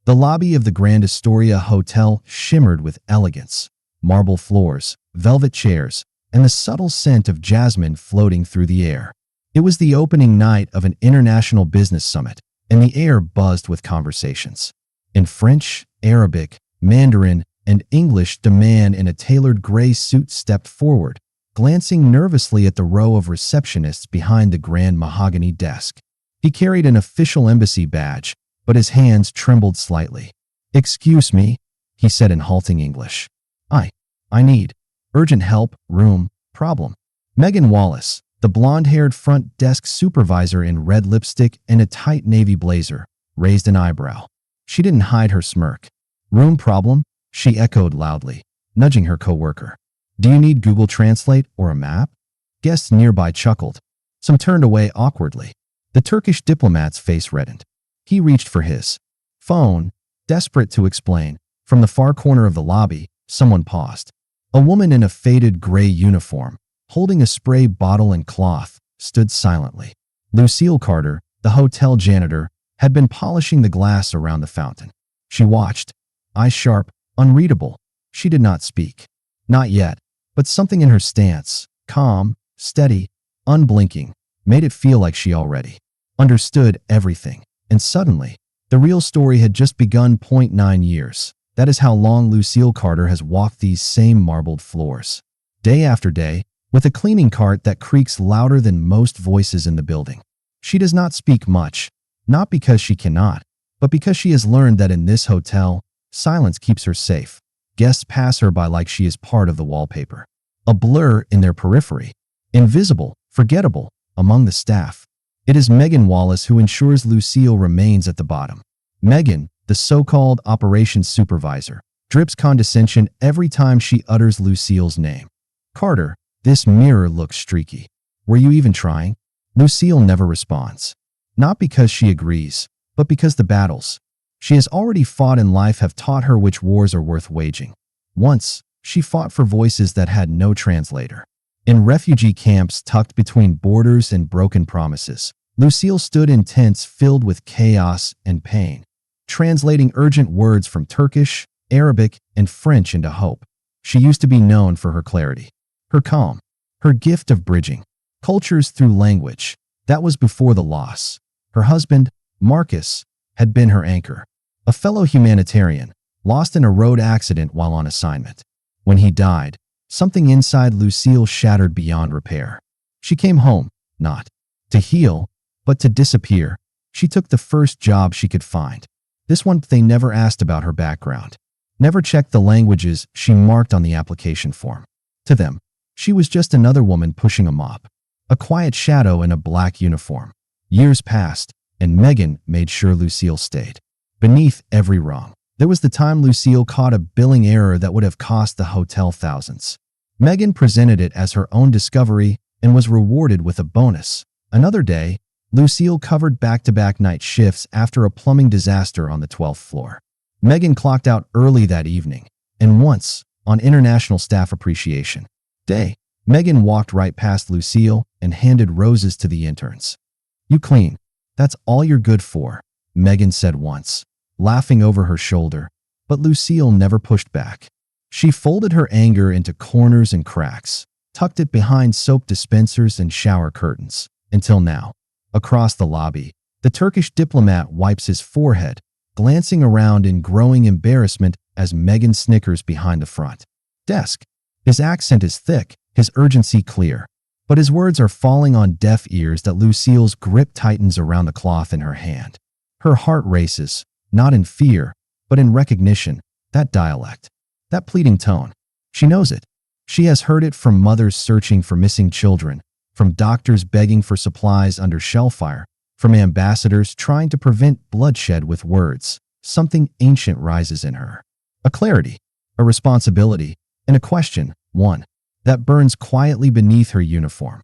The lobby of the Grand Astoria Hotel shimmered with elegance. Marble floors, velvet chairs, and the subtle scent of jasmine floating through the air. It was the opening night of an international business summit, and the air buzzed with conversations. In French, Arabic, Mandarin, and English, the man in a tailored gray suit stepped forward, glancing nervously at the row of receptionists behind the grand mahogany desk. He carried an official embassy badge, but his hands trembled slightly. "Excuse me," he said in halting English. I need urgent help, room, problem." Megan Wallace, the blonde-haired front desk supervisor in red lipstick and a tight navy blazer, raised an eyebrow. She didn't hide her smirk. "Room problem?" she echoed loudly, nudging her coworker. "Do you need Google Translate or a map?" Guests nearby chuckled. Some turned away awkwardly. The Turkish diplomat's face reddened. He reached for his phone, desperate to explain. From the far corner of the lobby, someone paused. A woman in a faded gray uniform, holding a spray bottle and cloth, stood silently. Lucille Carter, the hotel janitor, had been polishing the glass around the fountain. She watched, eyes sharp, unreadable. She did not speak. Not yet, but something in her stance, calm, steady, unblinking, made it feel like she already understood everything. And suddenly, the real story had just begun. 9 years. That is how long Lucille Carter has walked these same marbled floors. Day after day, with a cleaning cart that creaks louder than most voices in the building. She does not speak much, not because she cannot, but because she has learned that in this hotel, silence keeps her safe. Guests pass her by like she is part of the wallpaper. A blur in their periphery. Invisible, forgettable, among the staff. It is Megan Wallace who ensures Lucille remains at the bottom. Megan, the so-called operations supervisor, drips condescension every time she utters Lucille's name. "Carter, this mirror looks streaky. Were you even trying?" Lucille never responds. Not because she agrees, but because the battles she has already fought in life have taught her which wars are worth waging. Once, she fought for voices that had no translator. In refugee camps tucked between borders and broken promises, Lucille stood in tents filled with chaos and pain, translating urgent words from Turkish, Arabic, and French into hope. She used to be known for her clarity, her calm, her gift of bridging cultures through language. That was before the loss. Her husband, Marcus, had been her anchor, a fellow humanitarian, lost in a road accident while on assignment. When he died, something inside Lucille shattered beyond repair. She came home, not to heal, but to disappear. She took the first job she could find. This one, they never asked about her background, never checked the languages she marked on the application form. To them, she was just another woman pushing a mop, a quiet shadow in a black uniform. Years passed, and Megan made sure Lucille stayed. Beneath every wrong, there was the time Lucille caught a billing error that would have cost the hotel thousands. Megan presented it as her own discovery and was rewarded with a bonus. Another day, Lucille covered back-to-back night shifts after a plumbing disaster on the 12th floor. Megan clocked out early that evening, and once, on International Staff Appreciation Day, Megan walked right past Lucille and handed roses to the interns. "You clean. That's all you're good for," Megan said once, laughing over her shoulder, but Lucille never pushed back. She folded her anger into corners and cracks, tucked it behind soap dispensers and shower curtains, until now. Across the lobby, the Turkish diplomat wipes his forehead, glancing around in growing embarrassment as Megan snickers behind the front desk. His accent is thick, his urgency clear, but his words are falling on deaf ears that Lucille's grip tightens around the cloth in her hand. Her heart races, not in fear, but in recognition. That dialect, that pleading tone. She knows it. She has heard it from mothers searching for missing children, from doctors begging for supplies under shellfire, from ambassadors trying to prevent bloodshed with words. Something ancient rises in her. A clarity, a responsibility, and a question, one, that burns quietly beneath her uniform.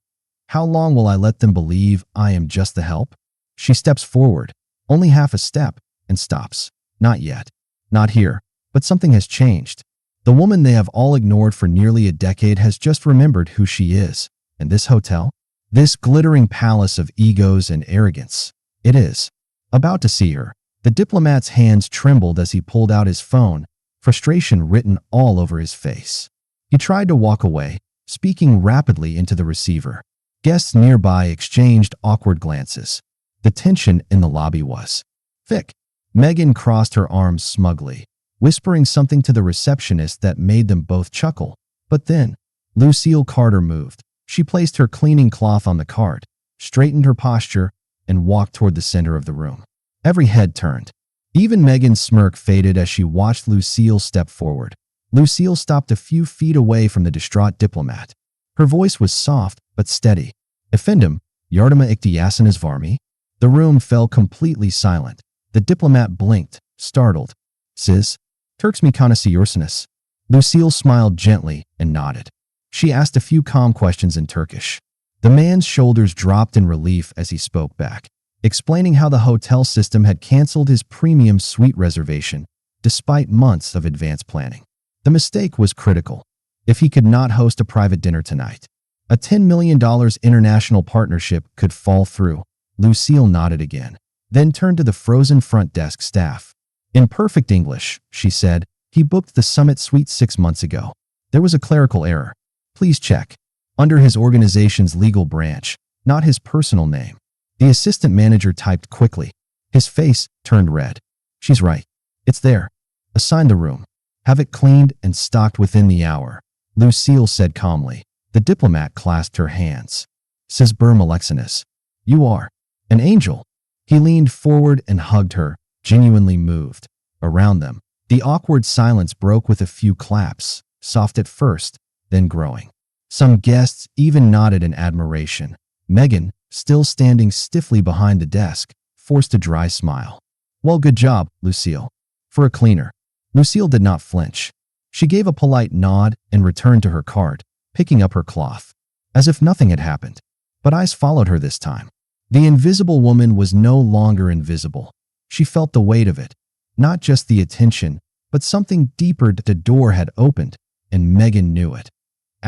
How long will I let them believe I am just the help? She steps forward, only half a step, and stops. Not yet. Not here. But something has changed. The woman they have all ignored for nearly a decade has just remembered who she is. And this hotel? This glittering palace of egos and arrogance. It is about to see her, The diplomat's hands trembled as he pulled out his phone, frustration written all over his face. He tried to walk away, speaking rapidly into the receiver. Guests nearby exchanged awkward glances. The tension in the lobby was thick. Megan crossed her arms smugly, whispering something to the receptionist that made them both chuckle. But then, Lucille Carter moved. She placed her cleaning cloth on the cart, straightened her posture, and walked toward the center of the room. Every head turned. Even Megan's smirk faded as she watched Lucille step forward. Lucille stopped a few feet away from the distraught diplomat. Her voice was soft but steady. "Efendim, yardıma ihtiyacınız var mı?" The room fell completely silent. The diplomat blinked, startled. "Siz, Turks mi konuşuyorsunuz?" Lucille smiled gently and nodded. She asked a few calm questions in Turkish. The man's shoulders dropped in relief as he spoke back, explaining how the hotel system had canceled his premium suite reservation despite months of advanced planning. The mistake was critical. If he could not host a private dinner tonight, a $10 million international partnership could fall through. Lucille nodded again, then turned to the frozen front desk staff. In perfect English, she said, "He booked the Summit Suite 6 months ago. There was a clerical error. Please check." Under his organization's legal branch, not his personal name. The assistant manager typed quickly. His face turned red. "She's right. It's there. Assign the room. Have it cleaned and stocked within the hour," Lucille said calmly. The diplomat clasped her hands. "Siz bir meleksiniz. You are an angel." He leaned forward and hugged her, genuinely moved. Around them, the awkward silence broke with a few claps, soft at first, then growing. Some guests even nodded in admiration. Megan, still standing stiffly behind the desk, forced a dry smile. "Well, good job, Lucille. For a cleaner." Lucille did not flinch. She gave a polite nod and returned to her cart, picking up her cloth, as if nothing had happened. But eyes followed her this time. The invisible woman was no longer invisible. She felt the weight of it, not just the attention, but something deeper. The door had opened, and Megan knew it. ***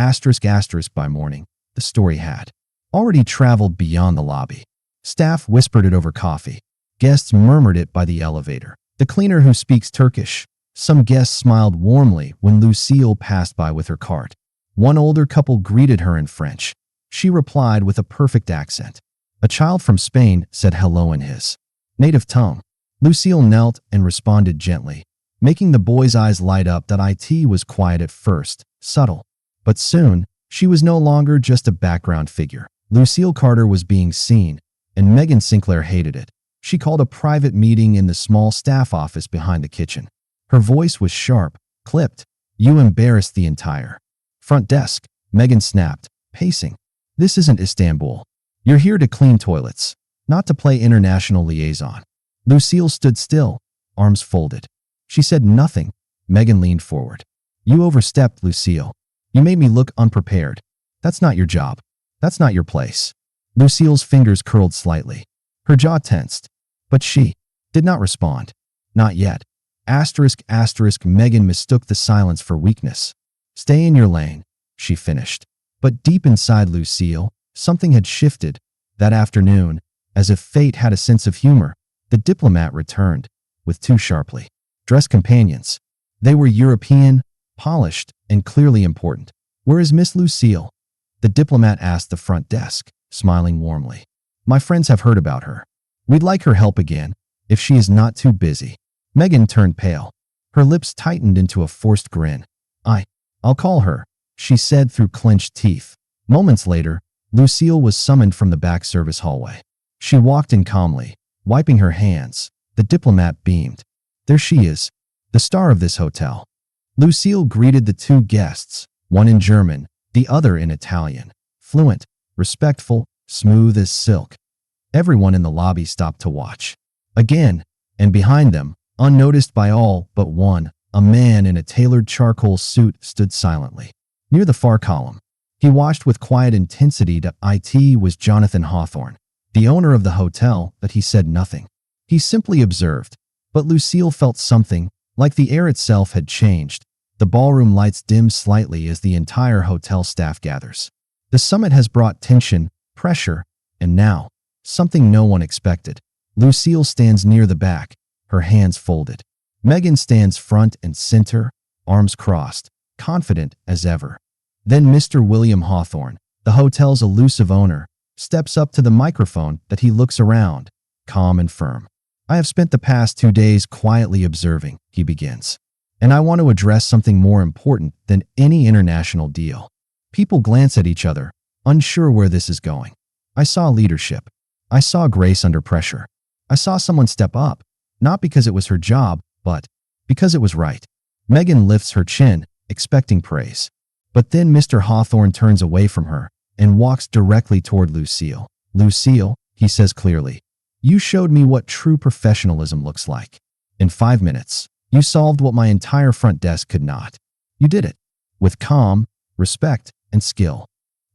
By morning, the story had already traveled beyond the lobby. Staff whispered it over coffee. Guests murmured it by the elevator. The cleaner who speaks Turkish. Some guests smiled warmly when Lucille passed by with her cart. One older couple greeted her in French. She replied with a perfect accent. A child from Spain said hello in his native tongue. Lucille knelt and responded gently, making the boy's eyes light up. It was quiet at first, subtle. But soon, she was no longer just a background figure. Lucille Carter was being seen, and Megan Sinclair hated it. She called a private meeting in the small staff office behind the kitchen. Her voice was sharp, clipped. "You embarrassed the entire front desk," Megan snapped, pacing. "This isn't Istanbul. You're here to clean toilets, not to play international liaison." Lucille stood still, arms folded. She said nothing. Megan leaned forward. "You overstepped, Lucille. You made me look unprepared. That's not your job. That's not your place." Lucille's fingers curled slightly. Her jaw tensed. But she did not respond. Not yet. ***. Megan mistook the silence for weakness. "Stay in your lane," she finished. But deep inside Lucille, something had shifted. That afternoon, as if fate had a sense of humor, the diplomat returned, with 2 sharply dressed companions. They were European, polished, and clearly important. "Where is Miss Lucille?" the diplomat asked the front desk, smiling warmly. "My friends have heard about her. We'd like her help again, if she is not too busy." Megan turned pale. Her lips tightened into a forced grin. I'll call her," she said through clenched teeth. Moments later, Lucille was summoned from the back service hallway. She walked in calmly, wiping her hands. The diplomat beamed. "There she is, the star of this hotel." Lucille greeted the 2 guests, one in German, the other in Italian. Fluent, respectful, smooth as silk. Everyone in the lobby stopped to watch. Again, and behind them, unnoticed by all but one, a man in a tailored charcoal suit stood silently. Near the far column, he watched with quiet intensity. It was Jonathan Hawthorne, the owner of the hotel, but he said nothing. He simply observed. But Lucille felt something, like the air itself had changed. The ballroom lights dim slightly as the entire hotel staff gathers. The summit has brought tension, pressure, and now, something no one expected. Lucille stands near the back, her hands folded. Megan stands front and center, arms crossed, confident as ever. Then Mr. William Hawthorne, the hotel's elusive owner, steps up to the microphone that he looks around, calm and firm. "I have spent the past 2 days quietly observing," he begins. "And I want to address something more important than any international deal." People glance at each other, unsure where this is going. I saw leadership. I saw grace under pressure. I saw someone step up, not because it was her job, but because it was right. Megan lifts her chin, expecting praise. But then Mr. Hawthorne turns away from her and walks directly toward Lucille. "Lucille," he says clearly, "you showed me what true professionalism looks like. In 5 minutes, you solved what my entire front desk could not. You did it with calm, respect, and skill."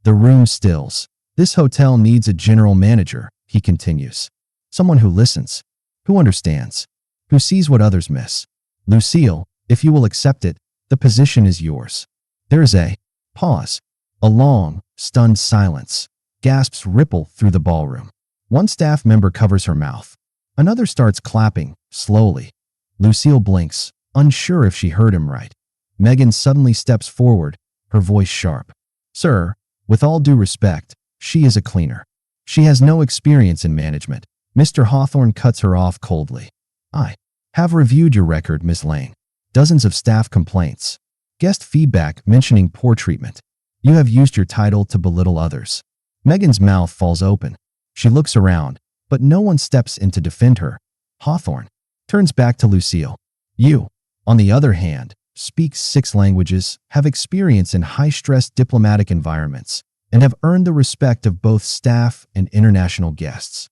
The room stills. "This hotel needs a general manager," he continues. "Someone who listens, who understands, who sees what others miss. Lucille, if you will accept it, the position is yours." There is a pause. A long, stunned silence. Gasps ripple through the ballroom. One staff member covers her mouth. Another starts clapping, slowly. Lucille blinks, unsure if she heard him right. Megan suddenly steps forward, her voice sharp. "Sir, with all due respect, she is a cleaner. She has no experience in management." Mr. Hawthorne cuts her off coldly. "I have reviewed your record, Miss Lane. Dozens of staff complaints. Guest feedback mentioning poor treatment. You have used your title to belittle others." Megan's mouth falls open. She looks around, but no one steps in to defend her. Hawthorne turns back to Lucille. "You, on the other hand, speak 6 languages, have experience in high-stress diplomatic environments, and have earned the respect of both staff and international guests."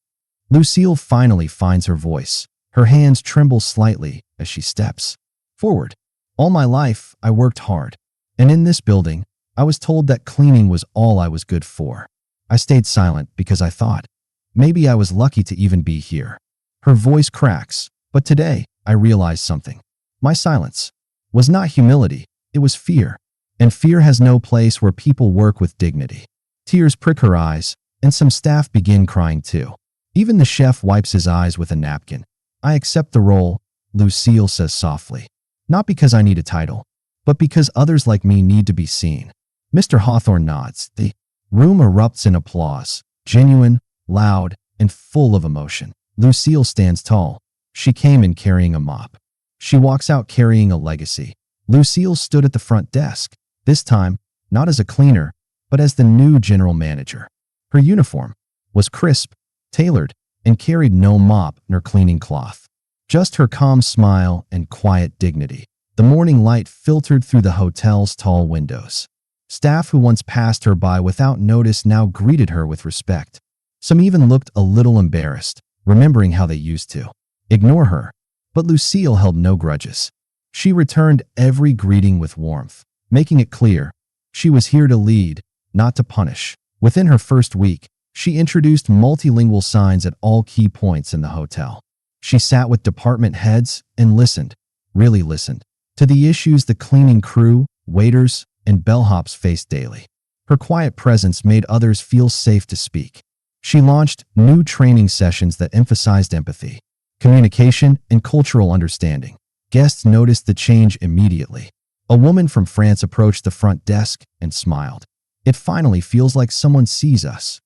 Lucille finally finds her voice. Her hands tremble slightly as she steps forward. "All my life, I worked hard. And in this building, I was told that cleaning was all I was good for. I stayed silent because I thought, maybe I was lucky to even be here." Her voice cracks, but today I realized something. My silence was not humility, it was fear. And fear has no place where people work with dignity. Tears prick her eyes, and some staff begin crying too. Even the chef wipes his eyes with a napkin. "I accept the role," Lucille says softly. "Not because I need a title, but because others like me need to be seen." Mr. Hawthorne nods. The room erupts in applause, genuine, loud, and full of emotion. Lucille stands tall. She came in carrying a mop. She walks out carrying a legacy. Lucille stood at the front desk, this time not as a cleaner, but as the new general manager. Her uniform was crisp, tailored, and carried no mop nor cleaning cloth. Just her calm smile and quiet dignity. The morning light filtered through the hotel's tall windows. Staff who once passed her by without notice now greeted her with respect. Some even looked a little embarrassed, remembering how they used to ignore her. But Lucille held no grudges. She returned every greeting with warmth, making it clear she was here to lead, not to punish. Within her first week, she introduced multilingual signs at all key points in the hotel. She sat with department heads and listened, really listened, to the issues the cleaning crew, waiters, and bellhops faced daily. Her quiet presence made others feel safe to speak. She launched new training sessions that emphasized empathy, communication, and cultural understanding. Guests noticed the change immediately. A woman from France approached the front desk and smiled. "It finally feels like someone sees us."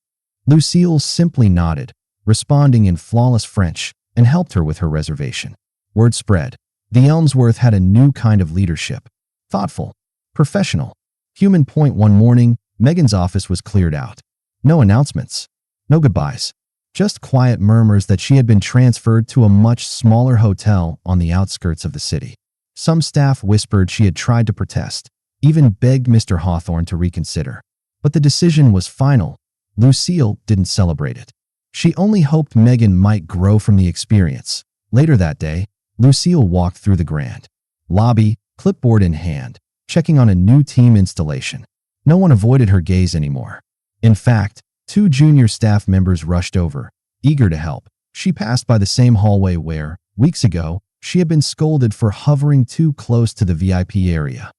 Lucille simply nodded, responding in flawless French, and helped her with her reservation. Word spread. The Elmsworth had a new kind of leadership. Thoughtful, professional, human. One morning, Megan's office was cleared out. No announcements, no goodbyes, just quiet murmurs that she had been transferred to a much smaller hotel on the outskirts of the city. Some staff whispered she had tried to protest, even begged Mr. Hawthorne to reconsider. But the decision was final. Lucille didn't celebrate it. She only hoped Megan might grow from the experience. Later that day, Lucille walked through the grand lobby, clipboard in hand, checking on a new team installation. No one avoided her gaze anymore. In fact, 2 junior staff members rushed over, eager to help. She passed by the same hallway where, weeks ago, she had been scolded for hovering too close to the VIP area.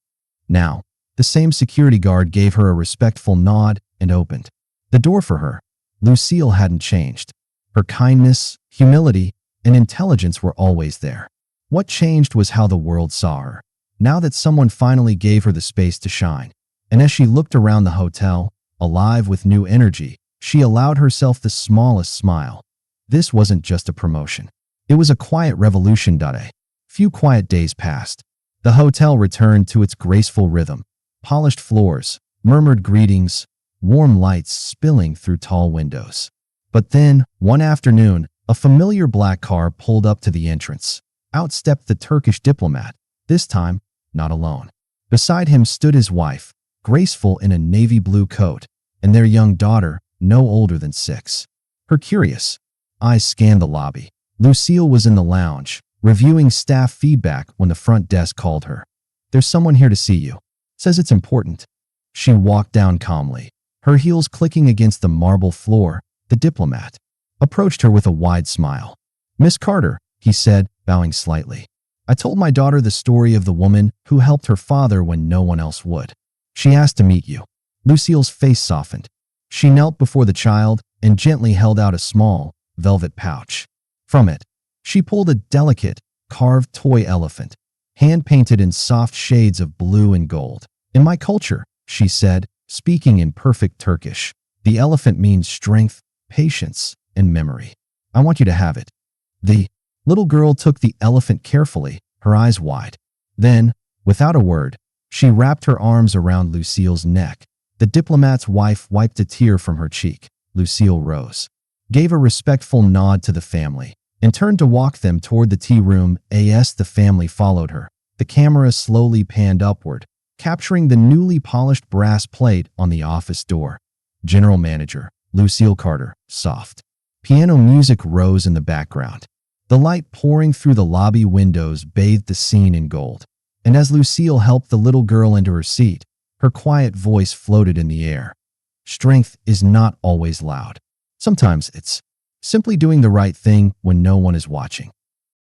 Now, the same security guard gave her a respectful nod and opened the door for her. Lucille hadn't changed. Her kindness, humility, and intelligence were always there. What changed was how the world saw her. Now that someone finally gave her the space to shine, and as she looked around the hotel, alive with new energy, she allowed herself the smallest smile. This wasn't just a promotion. It was a quiet revolution. A few quiet days passed. The hotel returned to its graceful rhythm. Polished floors, murmured greetings, warm lights spilling through tall windows. But then, one afternoon, a familiar black car pulled up to the entrance. Out stepped the Turkish diplomat, this time, not alone. Beside him stood his wife, graceful in a navy blue coat, and their young daughter, no older than 6. Her curious eyes scanned the lobby. Lucille was in the lounge, reviewing staff feedback when the front desk called her. "There's someone here to see you. Says it's important." She walked down calmly, her heels clicking against the marble floor. The diplomat approached her with a wide smile. "Miss Carter," he said, bowing slightly. "I told my daughter the story of the woman who helped her father when no one else would. She asked to meet you." Lucille's face softened. She knelt before the child and gently held out a small, velvet pouch. From it, she pulled a delicate, carved toy elephant, hand-painted in soft shades of blue and gold. "In my culture," she said, speaking in perfect Turkish, "the elephant means strength, patience, and memory. I want you to have it." The little girl took the elephant carefully, her eyes wide. Then, without a word, she wrapped her arms around Lucille's neck. The diplomat's wife wiped a tear from her cheek. Lucille rose, gave a respectful nod to the family, and turned to walk them toward the tea room. As the family followed her, the camera slowly panned upward, capturing the newly polished brass plate on the office door. "General Manager, Lucille Carter." Soft piano music rose in the background. The light pouring through the lobby windows bathed the scene in gold. And as Lucille helped the little girl into her seat, her quiet voice floated in the air. "Strength is not always loud. Sometimes it's simply doing the right thing when no one is watching."